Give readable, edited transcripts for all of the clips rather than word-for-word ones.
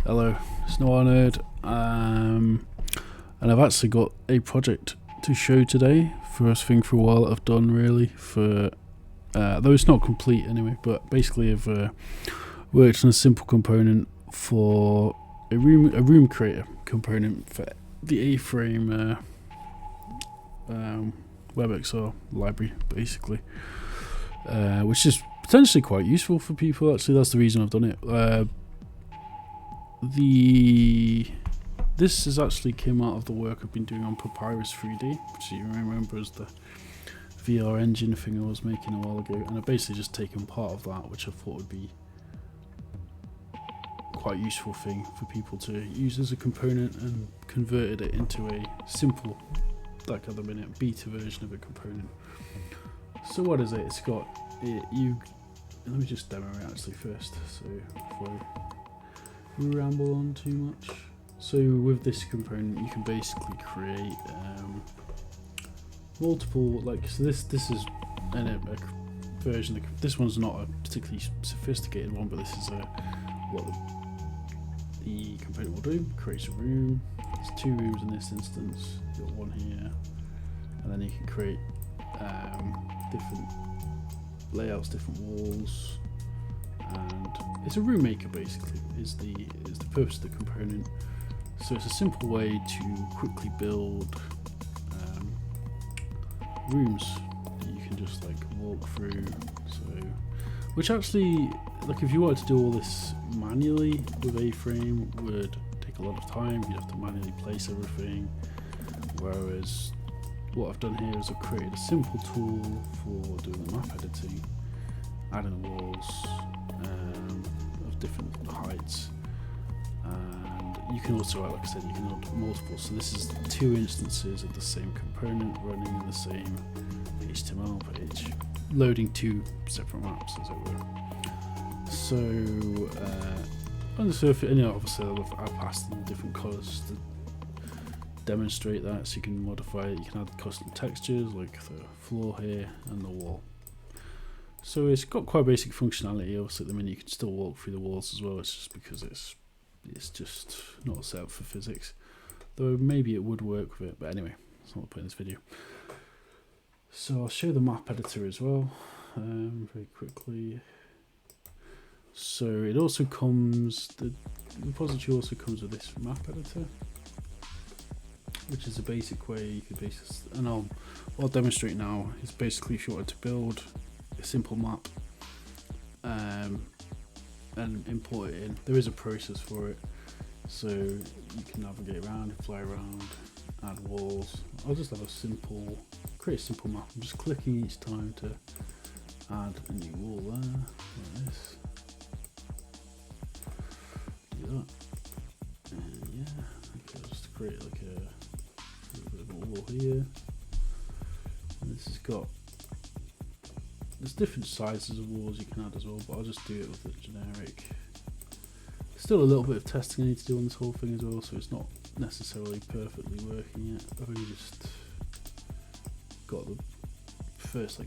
Hello, Snow Nerd, and I've actually got a project to show today. First thing for a while that I've done really for, though it's not complete anyway, but basically I've worked on a simple component for a room creator component for the A-frame WebXR library basically, which is potentially quite useful for people. Actually, that's the reason I've done it. This has actually came out of the work I've been doing on Papyrus 3D, which you remember as the VR engine thing I was making a while ago, and I've basically just taken part of that, which I thought would be quite a useful thing for people to use as a component, and converted it into a simple, like at the minute, beta version of a component. So what is it? It's got let me just demo it actually first, so before I ramble on too much. So with this component you can basically create multiple, so this is a version this one's not a particularly sophisticated one, but this is what the component will do. Creates a room. There's two rooms in this instance. You've got one here, and then you can create different layouts, different walls, and it's a room maker basically is the purpose of the component. So it's a simple way to quickly build rooms that you can just walk through. So, which actually, if you wanted to do all this manually with A-frame, would take a lot of time. You'd have to manually place everything. Whereas what I've done here is I've created a simple tool for doing the map editing, adding the walls of different heights, and you can also, like I said, you can add multiple. So this is two instances of the same component running in the same HTML page, loading two separate maps, as it were. So on the surface, and obviously I've passed in different colours to demonstrate that, so you can modify it. You can add custom textures like the floor here and the wall. So it's got quite basic functionality. Obviously at the minute you can still walk through the walls as well. It's just because it's just not set up for physics, though maybe it would work with it, but anyway, that's not the point of this video. So I'll show the map editor as well very quickly. So it also comes, the repository also comes with this map editor, which is a basic way you could basically, and what I'll demonstrate now is basically if you wanted to build a simple map and import it in, there is a process for it. So you can navigate around, fly around, add walls. I'll just have create a simple map. I'm just clicking each time to add a new wall there, like this. Do that. And yeah, okay, I'll just create a little bit of a wall here. And this has got, there's different sizes of walls you can add as well, but I'll just do it with a generic. Still a little bit of testing I need to do on this whole thing as well, so it's not necessarily perfectly working yet. I've only just got the first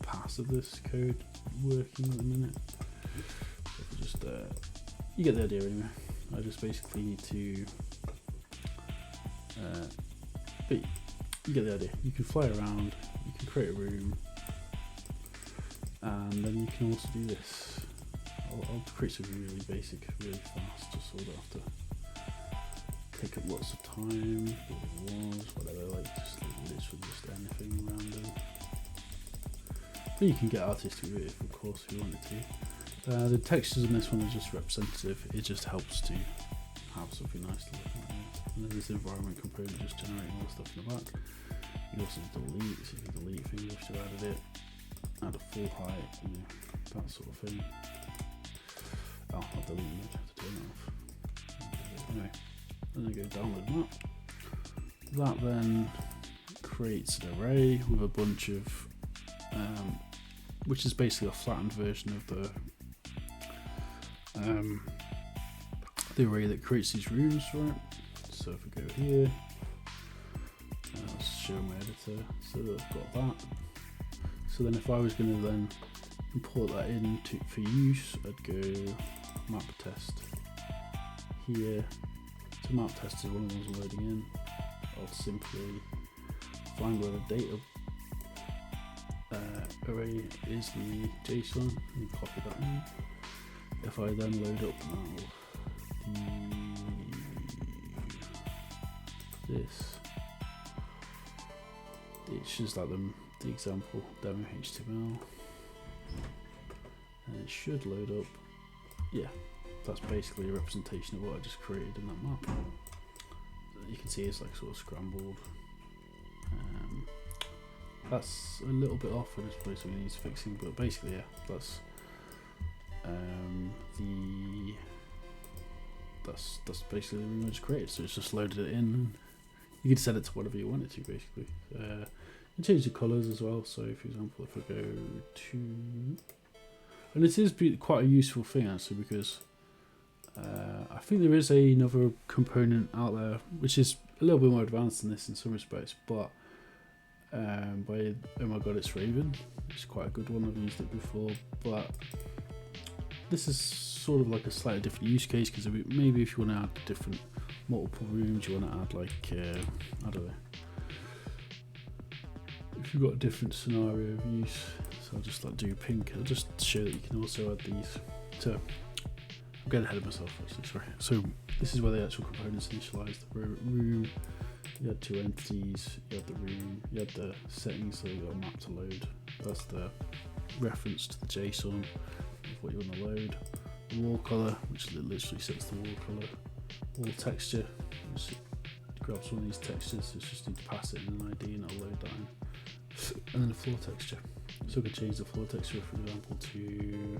pass of this code working at the minute. So just you get the idea anyway. I just basically need to but you get the idea. You can fly around, you can create a room, and then you can also do this. I'll create something really basic, really fast, just so I don't have to take up lots of time, build walls, whatever, literally just anything random. But you can get artistic with it, of course, if you wanted to. The textures in this one are just representative. It just helps to have something nice to look at. And then this environment component just generating all the stuff in the back. You also delete, so you can delete things if you added it, add a full height, that sort of thing. I'll delete it, have to turn it off. Anyway, then I go download map. That then creates an array with a bunch of, which is basically a flattened version of the array that creates these rooms, right? So if we go here, I'll show my editor. So I've got that. So then if I was going to then import that in for use, I'd go map test here. So map test is one of the ones loading in. I'll simply find where the data array is the JSON and copy that in. If I then load up now this, it's just like the example demo HTML, and it should load up. Yeah, that's basically a representation of what I just created in that map. You can see it's like sort of scrambled. That's a little bit off, and it's probably something needs fixing, but basically, yeah, that's that's basically the room I just created. So it's just loaded it in. You can set it to whatever you want it to, basically. You can change the colours as well. So, for example, if I go to, and this is quite a useful thing actually, because I think there is another component out there which is a little bit more advanced than this in some respects, but by oh my god, it's Raven. It's quite a good one. I've used it before, but this is sort of like a slightly different use case, because maybe if you want to add different multiple rooms, you want to add like I don't know, if you've got a different scenario of use. So I'll just like do pink. I'll just show that you can also add these. So I'm getting ahead of myself actually, sorry. So this is where the actual components initialize the room. You had two entities, you had the room, you had the settings, so you got a map to load. That's the reference to the JSON of what you want to load. The wall color, which literally sets the wall color. Wall texture, which grabs one of these textures, so it's just need to pass it in an ID and it'll load that in. And then the floor texture. So I could change the floor texture, for example, to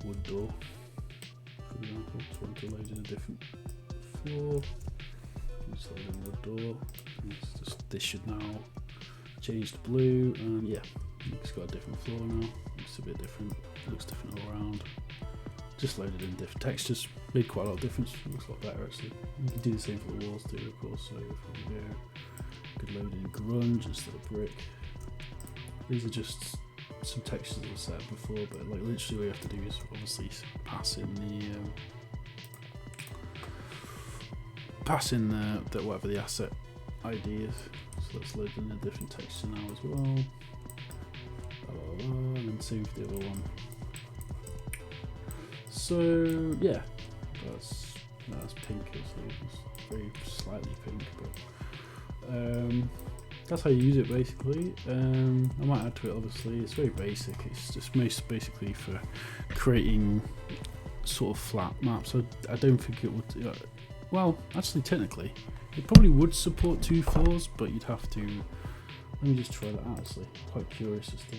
wood door. For example, just want to load in a different floor. Just load in wood door. This should now change to blue, and yeah, it's got a different floor now. Looks a bit different. Looks different all around. Just loaded in different textures. Made quite a lot of difference. Looks a lot better actually. You can do the same for the walls too, of course. So if we go, could load in grunge instead of brick. These are just some textures that were set up before, but like literally what you have to do is obviously pass in the whatever the asset ID is. So let's load in a different texture now as well. And then save the other one. So yeah, that's pink. It's very slightly pink, but that's how you use it basically. I might add to it obviously. It's very basic. It's just most basically for creating sort of flat maps. I don't think it would. Well, actually, technically, it probably would support 2 floors, but you'd have to. Let me just try that out. Actually, quite curious as to.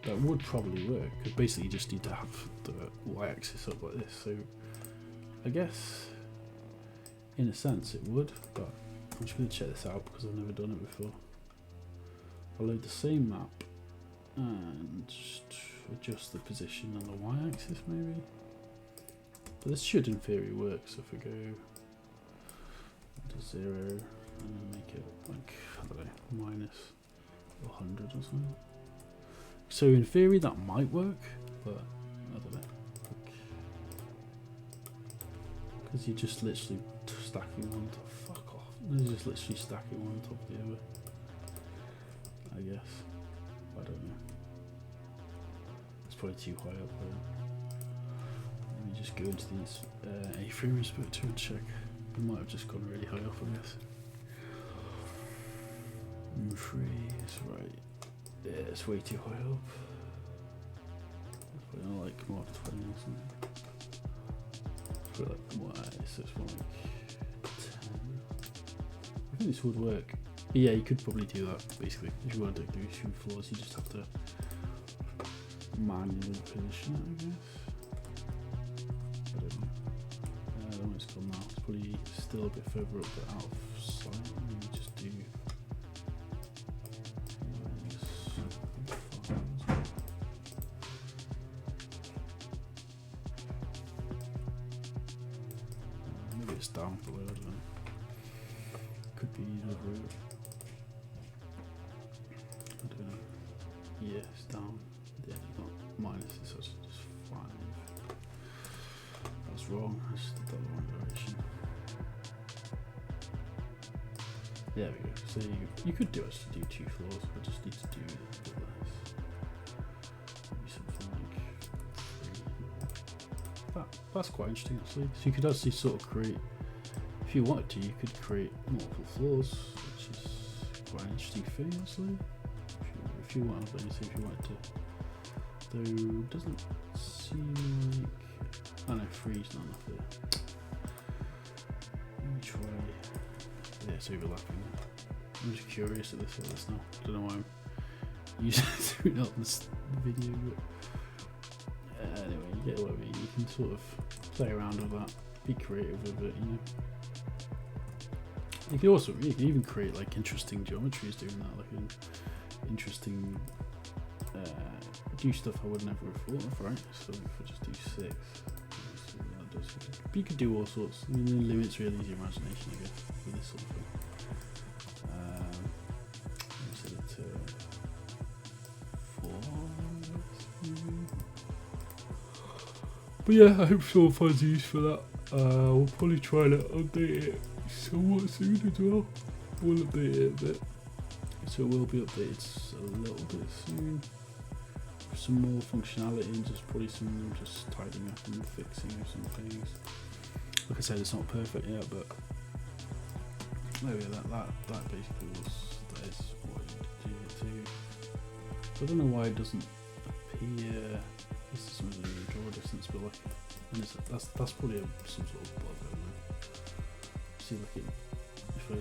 That would probably work, because basically you just need to have the y-axis up like this. So I guess in a sense it would, but I'm just going to check this out because I've never done it before. I'll load the same map and just adjust the position on the y-axis maybe. But this should in theory work. So if we go to 0 and then make it like, I don't know, minus 100 or something. So in theory that might work, but I don't know. Because you're just literally stacking one top. Fuck off. You're just literally stacking one on top of the other. I guess. I don't know. It's probably too high up there. Let me just go into these A-frame inspector and check. It might have just gone really high up, I guess. Freeze, right. Yeah, it's way too high up. Let's put it on like Mark 20 or something. Let's put it like Y, so it's more like 10. I think this would work. Yeah, you could probably do that basically. If you want to do 2 floors, you just have to manually position it, I guess. I don't know. I don't know where it's gone now. It's probably still a bit further up, but out of sight. Let me just do. Down below, I don't know. Could be either route. I don't know. Yeah, it's down. Yeah, it's not minus, it's just 5. That's wrong. I just did that the wrong direction. There we go. So you could actually do 2 floors. I just need to do a bit less. Maybe something like 3. That's quite interesting actually. So you could actually sort of create, if you wanted to, you could create multiple floors, which is quite an interesting thing actually. If you wanted to, though it doesn't seem like, I know 3's not enough here. Let me try. Yeah, it's overlapping. I'm just curious at this now. I don't know why I'm using it out this video, but anyway, you get what I mean. You can sort of play around with that, be creative with it, you know. You can even create like interesting geometries doing that, like an interesting do stuff I would never have thought of, right? So if I just do 6, see what that does. But you could do all sorts. I mean, the limits really is your imagination, I guess, with this sort of thing. Set it to 4. But yeah, I hope someone finds use for that. We'll probably try to update it somewhat soon as well. We'll update it a bit. So it will be updated a little bit soon. Some more functionality and just probably some just tidying up and fixing of some things. Like I said, it's not perfect yet, but maybe that basically that is what I need to do it to. So I don't know why it doesn't appear. This is something in the draw distance, but like, and that's probably some sort of bug. I don't know. See, like if I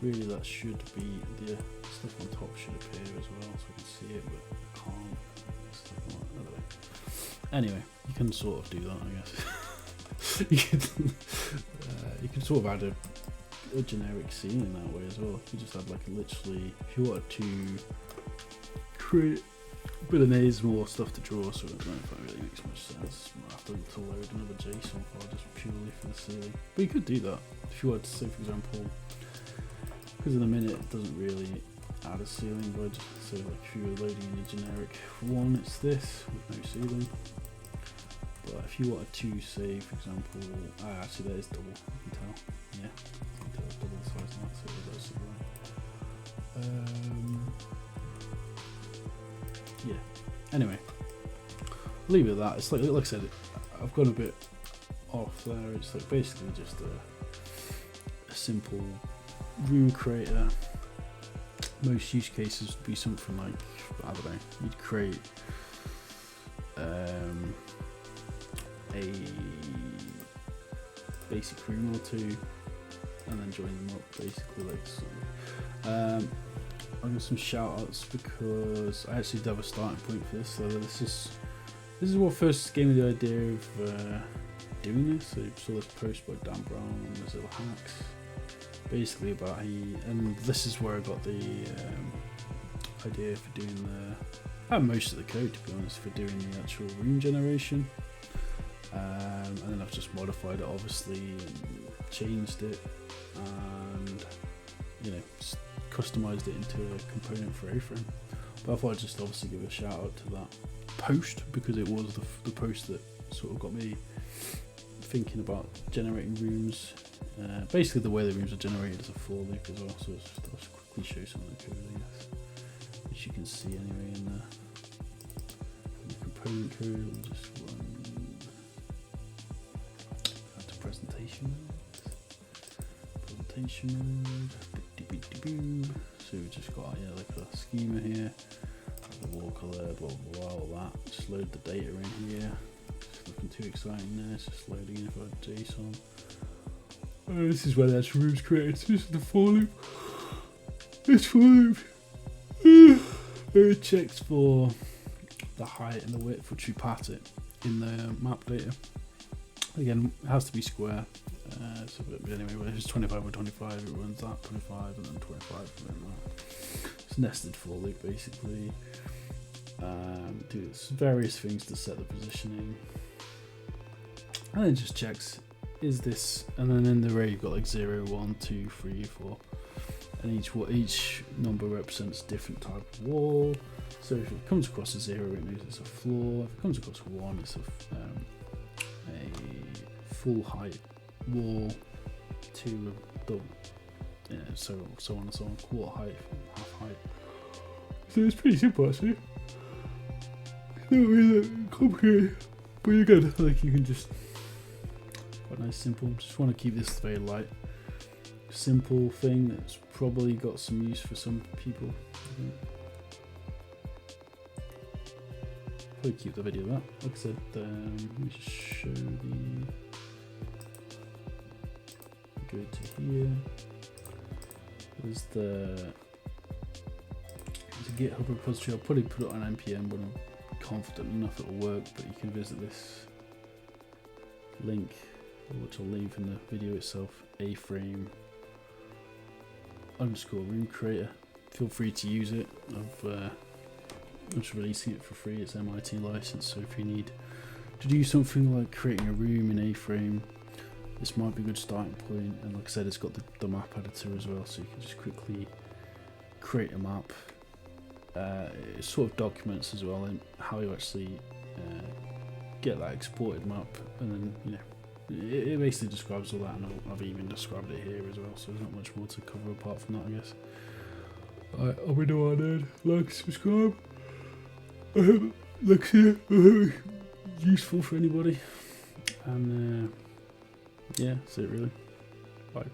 really, that should be the stuff on top should appear as well, so I can see it, but I can't. Stuff like that. Anyway, you can sort of do that, I guess. you can sort of add a generic ceiling that way as well. You just have like literally, if you wanted to create a bit of maze, more stuff to draw, so I don't know if that really makes much sense. I have to load another JSON file just purely for the ceiling. But you could do that if you wanted to, say for example, because in a minute it doesn't really add a ceiling, but so like if you were loading in a generic one, it's this with no ceiling. But if you wanted to, say for example, actually that is double, you can tell, yeah, you can tell it's double the size of that, so it does right. Yeah, anyway, I'll leave it at that. It's like I said, I've gone a bit off there. It's like basically just a simple room creator. Most use cases would be something like, I don't know, you'd create a basic room or two and then join them up, basically, like so. I've got some shout outs because I actually have a starting point for this. So this is what first gave me the idea of doing this. So you saw this post by Dan Brown on his little hacks, basically about and this is where I got the idea for doing most of the code, to be honest, for doing the actual room generation. And then I've just modified it, obviously, and changed it, and customized it into a component for A-frame. But I thought I'd just obviously give a shout out to that post, because it was the post that sort of got me thinking about generating rooms. Basically the way the rooms are generated is a for loop as well, so I'll just quickly show some of the code, I guess, which you can see anyway in the component code. We'll just run add to presentation mode. So we've just got like a schema here, the wall color, blah blah blah, all that. Just load the data in here. It's nothing too exciting there, it's just loading in for JSON. This is where the actual room's created. So this is the for loop. This for loop it checks for the height and the width, which we pass it in the map data. Again, it has to be square. But anyway, if it's 25 by 25, it runs that 25 and then 25 and then that. It's nested for loop, basically. Do various things to set the positioning, and then just checks, is this, and then in the array you've got like 0, 1, 2, 3, 4, and each number represents a different type of wall. So if it comes across a 0, it means it's a floor. If it comes across a 1, it's full height wall to the so on and so on, quarter height, half height. So it's pretty simple actually. Not really complicated, but again, like you can just quite nice, simple. Just want to keep this very light, simple thing that's probably got some use for some people. Probably keep the video that. Like I said, let me just show the. Go to here. There's the GitHub repository. I'll probably put it on npm, but I'm confident enough it'll work. But you can visit this link, which I'll leave in the video itself. A-frame _ room creator. Feel free to use it. I'm just releasing it for free. It's MIT license, so if you need to do something like creating a room in A-frame, this might be a good starting point. And like I said, it's got the map editor as well, so you can just quickly create a map. It sort of documents as well and how you actually get that exported map, and then it basically describes all that, and I've even described it here as well, so there's not much more to cover apart from that, I guess. Alright, I'll be doing it. Like, subscribe. Looks here, useful for anybody, and yeah, that's it really. Bye.